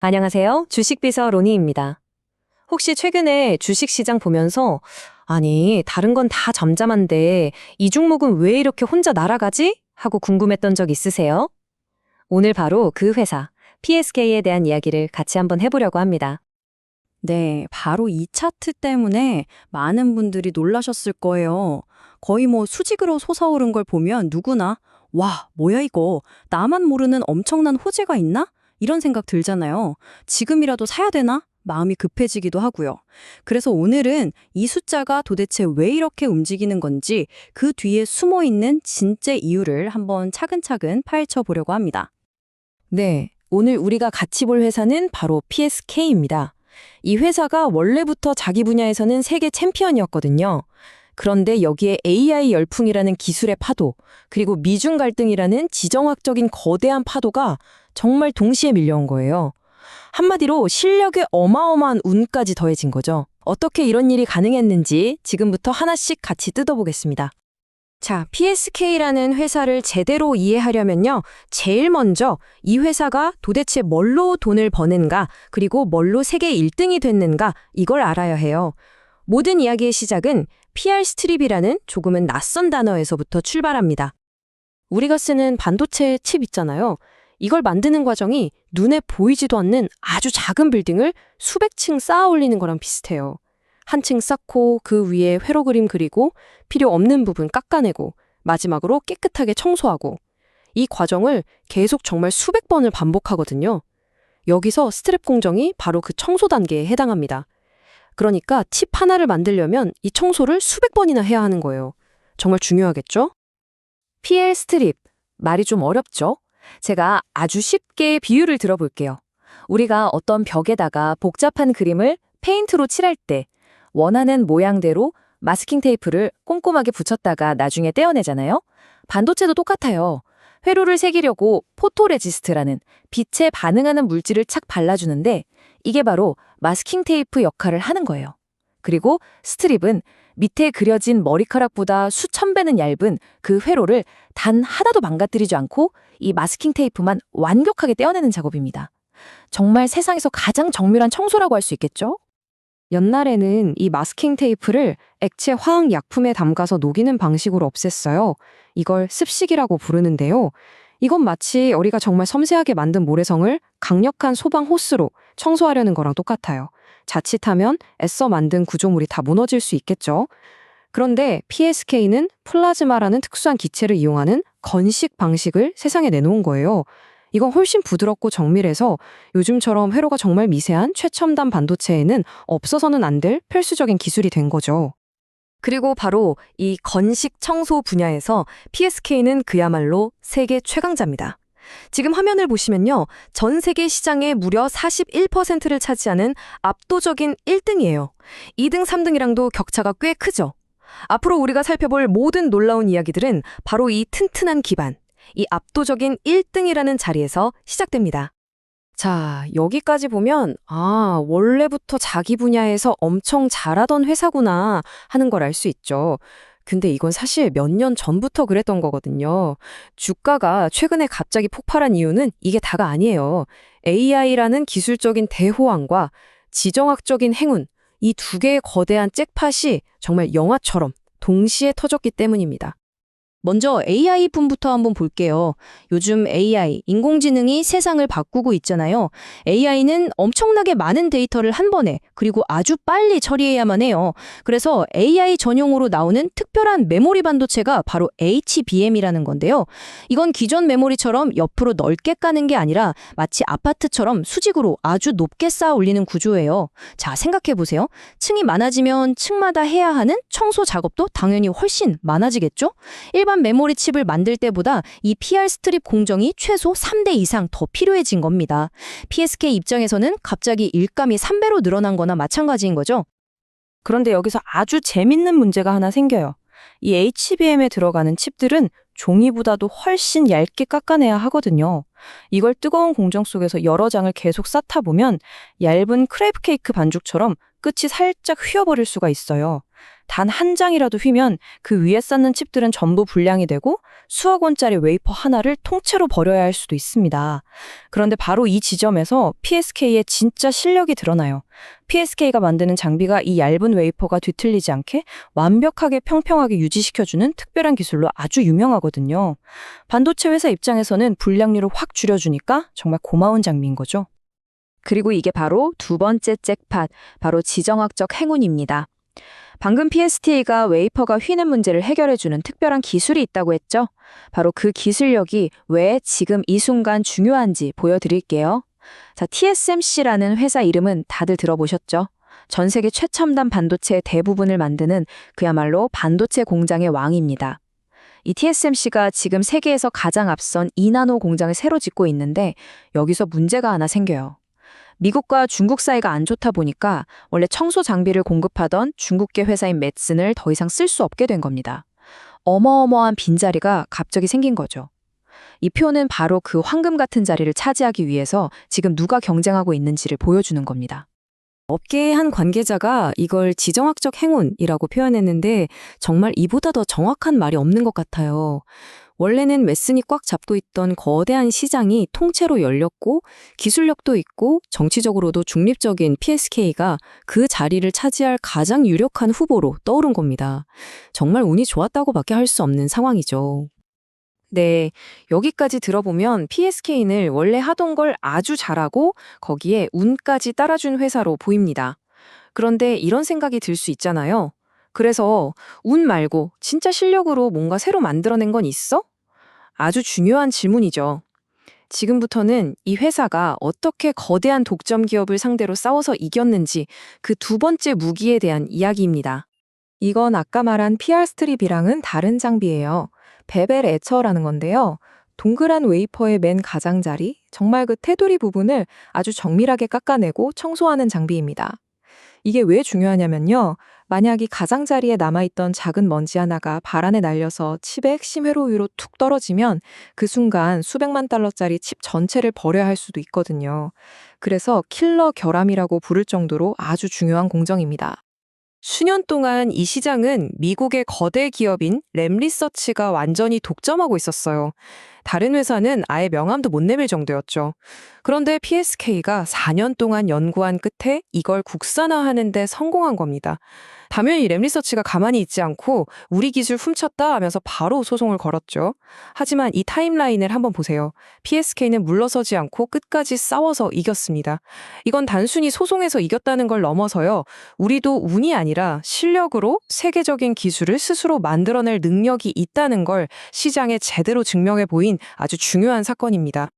안녕하세요. 주식비서 로니입니다. 혹시 최근에 주식시장 보면서 아니, 다른 건 다 잠잠한데 이 종목은 왜 이렇게 혼자 날아가지? 하고 궁금했던 적 있으세요? 오늘 바로 그 회사 PSK에 대한 이야기를 같이 한번 해보려고 합니다. 네, 바로 이 차트 때문에 많은 분들이 놀라셨을 거예요. 거의 수직으로 솟아오른 걸 보면 누구나 와, 뭐야 이거? 나만 모르는 엄청난 호재가 있나? 이런 생각 들잖아요. 지금이라도 사야 되나? 마음이 급해지기도 하고요. 그래서 오늘은 이 숫자가 도대체 왜 이렇게 움직이는 건지 그 뒤에 숨어 있는 진짜 이유를 한번 차근차근 파헤쳐 보려고 합니다. 네, 오늘 우리가 같이 볼 회사는 바로 PSK입니다. 이 회사가 원래부터 자기 분야에서는 세계 챔피언이었거든요. 그런데 여기에 AI 열풍이라는 기술의 파도, 그리고 미중 갈등이라는 지정학적인 거대한 파도가 정말 동시에 밀려온 거예요. 한마디로 실력에 어마어마한 운까지 더해진 거죠. 어떻게 이런 일이 가능했는지 지금부터 하나씩 같이 뜯어보겠습니다. 자, PSK라는 회사를 제대로 이해하려면요. 제일 먼저 이 회사가 도대체 뭘로 돈을 버는가, 그리고 뭘로 세계 1등이 됐는가, 이걸 알아야 해요. 모든 이야기의 시작은 PR 스트립이라는 조금은 낯선 단어에서부터 출발합니다. 우리가 쓰는 반도체 칩 있잖아요. 이걸 만드는 과정이 눈에 보이지도 않는 아주 작은 빌딩을 수백 층 쌓아 올리는 거랑 비슷해요. 한 층 쌓고 그 위에 회로 그림 그리고 필요 없는 부분 깎아내고 마지막으로 깨끗하게 청소하고 이 과정을 계속 정말 수백 번을 반복하거든요. 여기서 스트랩 공정이 바로 그 청소 단계에 해당합니다. 그러니까 칩 하나를 만들려면 이 청소를 수백 번이나 해야 하는 거예요. 정말 중요하겠죠? PL 스트립, 말이 좀 어렵죠? 제가 아주 쉽게 비유를 들어볼게요. 우리가 어떤 벽에다가 복잡한 그림을 페인트로 칠할 때 원하는 모양대로 마스킹 테이프를 꼼꼼하게 붙였다가 나중에 떼어내잖아요. 반도체도 똑같아요. 회로를 새기려고 포토레지스트라는 빛에 반응하는 물질을 착 발라주는데 이게 바로 마스킹 테이프 역할을 하는 거예요. 그리고 스트립은 밑에 그려진 머리카락보다 수천 배는 얇은 그 회로를 단 하나도 망가뜨리지 않고 이 마스킹 테이프만 완벽하게 떼어내는 작업입니다. 정말 세상에서 가장 정밀한 청소라고 할 수 있겠죠? 옛날에는 이 마스킹 테이프를 액체 화학 약품에 담가서 녹이는 방식으로 없앴어요. 이걸 습식이라고 부르는데요. 이건 마치 우리가 정말 섬세하게 만든 모래성을 강력한 소방 호스로 청소하려는 거랑 똑같아요. 자칫하면 애써 만든 구조물이 다 무너질 수 있겠죠. 그런데 PSK는 플라즈마라는 특수한 기체를 이용하는 건식 방식을 세상에 내놓은 거예요. 이건 훨씬 부드럽고 정밀해서 요즘처럼 회로가 정말 미세한 최첨단 반도체에는 없어서는 안 될 필수적인 기술이 된 거죠. 그리고 바로 이 건식 청소 분야에서 PSK는 그야말로 세계 최강자입니다. 지금 화면을 보시면요. 전 세계 시장의 무려 41%를 차지하는 압도적인 1등이에요. 2등, 3등이랑도 격차가 꽤 크죠. 앞으로 우리가 살펴볼 모든 놀라운 이야기들은 바로 이 튼튼한 기반, 이 압도적인 1등이라는 자리에서 시작됩니다. 자, 여기까지 보면 원래부터 자기 분야에서 엄청 잘하던 회사구나 하는 걸 알 수 있죠. 근데 이건 사실 몇 년 전부터 그랬던 거거든요. 주가가 최근에 갑자기 폭발한 이유는 이게 다가 아니에요. AI라는 기술적인 대호황과 지정학적인 행운, 이 두 개의 거대한 잭팟이 정말 영화처럼 동시에 터졌기 때문입니다. 먼저 AI 품부터 한번 볼게요. 요즘 AI, 인공지능이 세상을 바꾸고 있잖아요. AI는 엄청나게 많은 데이터를 한 번에 그리고 아주 빨리 처리해야만 해요. 그래서 AI 전용으로 나오는 특별한 메모리 반도체가 바로 HBM이라는 건데요. 이건 기존 메모리처럼 옆으로 넓게 까는 게 아니라 마치 아파트처럼 수직으로 아주 높게 쌓아 올리는 구조예요. 자, 생각해 보세요. 층이 많아지면 층마다 해야 하는 청소 작업도 당연히 훨씬 많아지겠죠? 일반 메모리 칩을 만들 때보다 이 PR 스트립 공정이 최소 3대 이상 더 필요해진 겁니다. PSK 입장에서는 갑자기 일감이 3배로 늘어난 거나 마찬가지인 거죠. 그런데 여기서 아주 재밌는 문제가 하나 생겨요. 이 HBM에 들어가는 칩들은 종이보다도 훨씬 얇게 깎아내야 하거든요. 이걸 뜨거운 공정 속에서 여러 장을 계속 쌓다 보면 얇은 크레이프 케이크 반죽처럼 끝이 살짝 휘어버릴 수가 있어요. 단 한 장이라도 휘면 그 위에 쌓는 칩들은 전부 불량이 되고 수억 원짜리 웨이퍼 하나를 통째로 버려야 할 수도 있습니다. 그런데 바로 이 지점에서 PSK의 진짜 실력이 드러나요. PSK가 만드는 장비가 이 얇은 웨이퍼가 뒤틀리지 않게 완벽하게 평평하게 유지시켜주는 특별한 기술로 아주 유명하거든요. 반도체 회사 입장에서는 불량률을 확 줄여주니까 정말 고마운 장비인 거죠. 그리고 이게 바로 두 번째 잭팟, 바로 지정학적 행운입니다. 방금 PSTA가 웨이퍼가 휘는 문제를 해결해주는 특별한 기술이 있다고 했죠? 바로 그 기술력이 왜 지금 이 순간 중요한지 보여드릴게요. 자, TSMC라는 회사 이름은 다들 들어보셨죠? 전 세계 최첨단 반도체의 대부분을 만드는 그야말로 반도체 공장의 왕입니다. 이 TSMC가 지금 세계에서 가장 앞선 2나노 공장을 새로 짓고 있는데 여기서 문제가 하나 생겨요. 미국과 중국 사이가 안 좋다 보니까 원래 청소 장비를 공급하던 중국계 회사인 맷슨을 더 이상 쓸 수 없게 된 겁니다. 어마어마한 빈자리가 갑자기 생긴 거죠. 이 표는 바로 그 황금 같은 자리를 차지하기 위해서 지금 누가 경쟁하고 있는지를 보여주는 겁니다. 업계의 한 관계자가 이걸 지정학적 행운이라고 표현했는데 정말 이보다 더 정확한 말이 없는 것 같아요. 원래는 맷슨이 꽉 잡고 있던 거대한 시장이 통째로 열렸고 기술력도 있고 정치적으로도 중립적인 PSK가 그 자리를 차지할 가장 유력한 후보로 떠오른 겁니다. 정말 운이 좋았다고밖에 할 수 없는 상황이죠. 네, 여기까지 들어보면 PSK는 원래 하던 걸 아주 잘하고 거기에 운까지 따라준 회사로 보입니다. 그런데 이런 생각이 들 수 있잖아요. 그래서 운 말고 진짜 실력으로 뭔가 새로 만들어낸 건 있어? 아주 중요한 질문이죠. 지금부터는 이 회사가 어떻게 거대한 독점 기업을 상대로 싸워서 이겼는지 그 두 번째 무기에 대한 이야기입니다. 이건 아까 말한 PR 스트립이랑은 다른 장비예요. 베벨 에처라는 건데요. 동그란 웨이퍼의 맨 가장자리, 정말 그 테두리 부분을 아주 정밀하게 깎아내고 청소하는 장비입니다. 이게 왜 중요하냐면요. 만약 이 가장자리에 남아있던 작은 먼지 하나가 발 안에 날려서 칩의 핵심 회로 위로 툭 떨어지면 그 순간 수백만 달러짜리 칩 전체를 버려야 할 수도 있거든요. 그래서 킬러 결함이라고 부를 정도로 아주 중요한 공정입니다. 수년 동안 이 시장은 미국의 거대 기업인 램리서치가 완전히 독점하고 있었어요. 다른 회사는 아예 명함도 못 내밀 정도였죠. 그런데 PSK가 4년 동안 연구한 끝에 이걸 국산화하는 데 성공한 겁니다. 당연히 램리서치가 가만히 있지 않고 우리 기술 훔쳤다 하면서 바로 소송을 걸었죠. 하지만 이 타임라인을 한번 보세요. PSK는 물러서지 않고 끝까지 싸워서 이겼습니다. 이건 단순히 소송에서 이겼다는 걸 넘어서요. 우리도 운이 아니라 실력으로 세계적인 기술을 스스로 만들어낼 능력이 있다는 걸 시장에 제대로 증명해 보인 아주 중요한 사건입니다.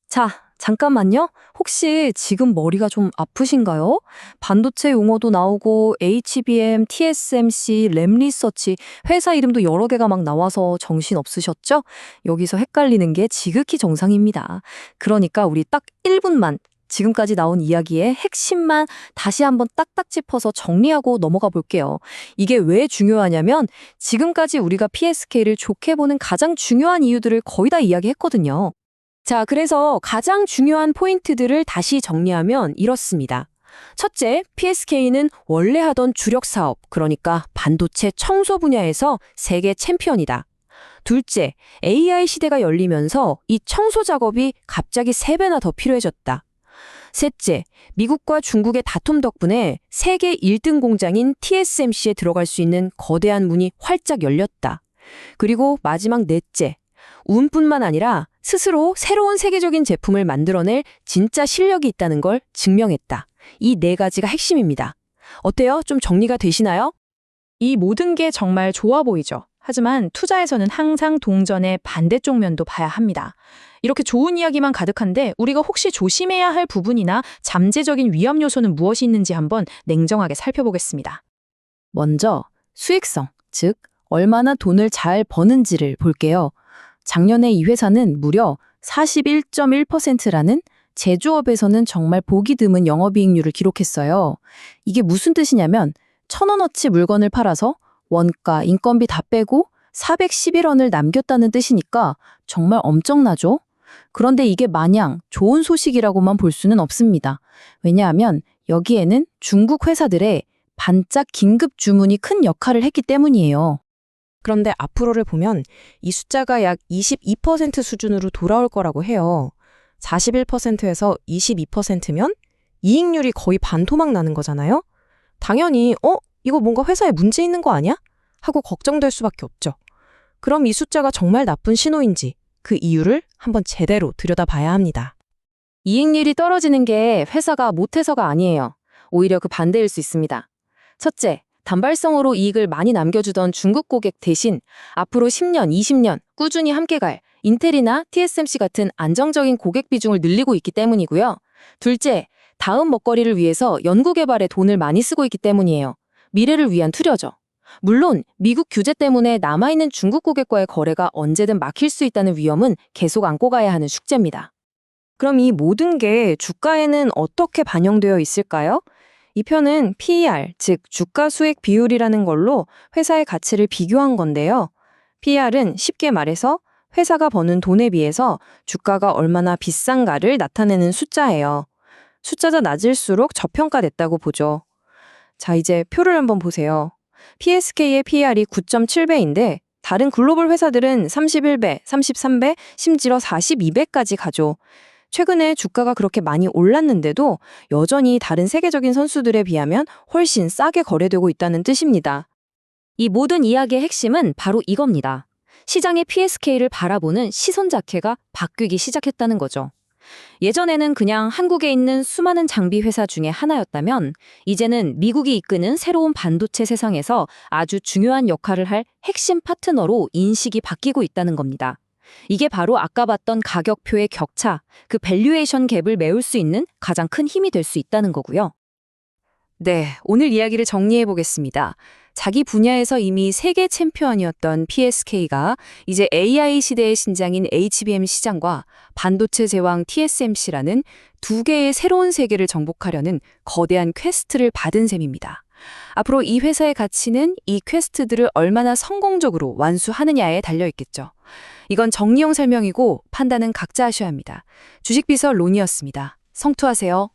자, 잠깐만요. 혹시 지금 머리가 좀 아프신가요? 반도체 용어도 나오고 HBM, TSMC, 램리서치, 회사 이름도 여러 개가 막 나와서 정신 없으셨죠? 여기서 헷갈리는 게 지극히 정상입니다. 그러니까 우리 딱 1분만 지금까지 나온 이야기의 핵심만 다시 한번 딱딱 짚어서 정리하고 넘어가 볼게요. 이게 왜 중요하냐면 지금까지 우리가 PSK를 좋게 보는 가장 중요한 이유들을 거의 다 이야기했거든요. 자, 그래서 가장 중요한 포인트들을 다시 정리하면 이렇습니다. 첫째, PSK는 원래 하던 주력 사업, 그러니까 반도체 청소 분야에서 세계 챔피언이다. 둘째, AI 시대가 열리면서 이 청소 작업이 갑자기 3배나 더 필요해졌다. 셋째, 미국과 중국의 다툼 덕분에 세계 1등 공장인 TSMC에 들어갈 수 있는 거대한 문이 활짝 열렸다. 그리고 마지막 넷째, 운뿐만 아니라 스스로 새로운 세계적인 제품을 만들어낼 진짜 실력이 있다는 걸 증명했다. 이 4가지가 핵심입니다. 어때요? 좀 정리가 되시나요? 이 모든 게 정말 좋아 보이죠. 하지만 투자에서는 항상 동전의 반대쪽 면도 봐야 합니다. 이렇게 좋은 이야기만 가득한데 우리가 혹시 조심해야 할 부분이나 잠재적인 위험 요소는 무엇이 있는지 한번 냉정하게 살펴보겠습니다. 먼저 수익성, 즉 얼마나 돈을 잘 버는지를 볼게요. 작년에 이 회사는 무려 41.1%라는 제조업에서는 정말 보기 드문 영업이익률을 기록했어요. 이게 무슨 뜻이냐면 1,000원어치 물건을 팔아서 원가, 인건비 다 빼고 411원을 남겼다는 뜻이니까 정말 엄청나죠? 그런데 이게 마냥 좋은 소식이라고만 볼 수는 없습니다. 왜냐하면 여기에는 중국 회사들의 반짝 긴급 주문이 큰 역할을 했기 때문이에요. 그런데 앞으로를 보면 이 숫자가 약 22% 수준으로 돌아올 거라고 해요. 41%에서 22%면 이익률이 거의 반토막 나는 거잖아요? 당연히 이거 뭔가 회사에 문제 있는 거 아니야? 하고 걱정될 수밖에 없죠. 그럼 이 숫자가 정말 나쁜 신호인지 그 이유를 한번 제대로 들여다봐야 합니다. 이익률이 떨어지는 게 회사가 못해서가 아니에요. 오히려 그 반대일 수 있습니다. 첫째, 단발성으로 이익을 많이 남겨주던 중국 고객 대신 앞으로 10년, 20년 꾸준히 함께 갈 인텔이나 TSMC 같은 안정적인 고객 비중을 늘리고 있기 때문이고요. 둘째, 다음 먹거리를 위해서 연구개발에 돈을 많이 쓰고 있기 때문이에요. 미래를 위한 투려죠. 물론 미국 규제 때문에 남아있는 중국 고객과의 거래가 언제든 막힐 수 있다는 위험은 계속 안고 가야 하는 숙제입니다. 그럼 이 모든 게 주가에는 어떻게 반영되어 있을까요? 이 표는 PER, 즉 주가 수익 비율이라는 걸로 회사의 가치를 비교한 건데요. PER은 쉽게 말해서 회사가 버는 돈에 비해서 주가가 얼마나 비싼가를 나타내는 숫자예요. 숫자가 낮을수록 저평가됐다고 보죠. 자, 이제 표를 한번 보세요. PSK의 PER이 9.7배인데 다른 글로벌 회사들은 31배, 33배, 심지어 42배까지 가죠. 최근에 주가가 그렇게 많이 올랐는데도 여전히 다른 세계적인 선수들에 비하면 훨씬 싸게 거래되고 있다는 뜻입니다. 이 모든 이야기의 핵심은 바로 이겁니다. 시장의 PSK를 바라보는 시선 자체가 바뀌기 시작했다는 거죠. 예전에는 그냥 한국에 있는 수많은 장비 회사 중에 하나였다면 이제는 미국이 이끄는 새로운 반도체 세상에서 아주 중요한 역할을 할 핵심 파트너로 인식이 바뀌고 있다는 겁니다. 이게 바로 아까 봤던 가격표의 격차, 그 밸류에이션 갭을 메울 수 있는 가장 큰 힘이 될 수 있다는 거고요. 네, 오늘 이야기를 정리해 보겠습니다. 자기 분야에서 이미 세계 챔피언이었던 PSK가 이제 AI 시대의 신장인 HBM 시장과 반도체 제왕 TSMC라는 두 개의 새로운 세계를 정복하려는 거대한 퀘스트를 받은 셈입니다. 앞으로 이 회사의 가치는 이 퀘스트들을 얼마나 성공적으로 완수하느냐에 달려있겠죠. 이건 정리형 설명이고 판단은 각자 하셔야 합니다. 주식비서 론이었습니다. 성투하세요.